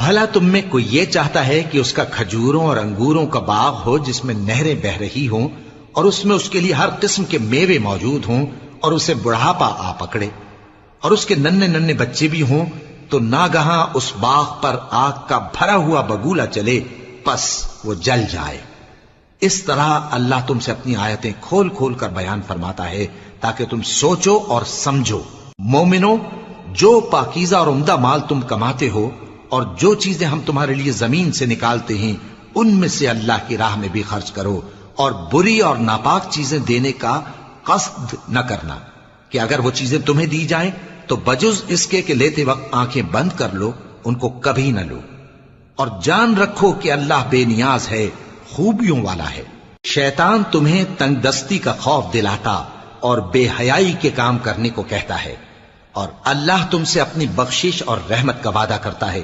بھلا تم میں کوئی یہ چاہتا ہے کہ اس کا کھجوروں اور انگوروں کا باغ ہو جس میں نہریں بہ رہی ہوں اور اس میں اس کے لیے ہر قسم کے میوے موجود ہوں اور اسے بڑھاپا آ پکڑے اور اس کے ننھے ننھے بچے بھی ہوں تو ناگہاں اس باغ پر آگ کا بھرا ہوا بگولا چلے پس وہ جل جائے؟ اس طرح اللہ تم سے اپنی آیتیں کھول کھول کر بیان فرماتا ہے تاکہ تم سوچو اور سمجھو۔ مومنو، جو پاکیزہ اور عمدہ مال تم کماتے ہو اور جو چیزیں ہم تمہارے لیے زمین سے نکالتے ہیں ان میں سے اللہ کی راہ میں بھی خرچ کرو، اور بری اور ناپاک چیزیں دینے کا قصد نہ کرنا کہ اگر وہ چیزیں تمہیں دی جائیں تو بجز اس کے کہ لیتے وقت آنکھیں بند کر لو ان کو کبھی نہ لو، اور جان رکھو کہ اللہ بے نیاز ہے، خوبیوں والا ہے۔ شیطان تمہیں تنگ دستی کا خوف دلاتا اور بے حیائی کے کام کرنے کو کہتا ہے، اور اللہ تم سے اپنی بخشش اور رحمت کا وعدہ کرتا ہے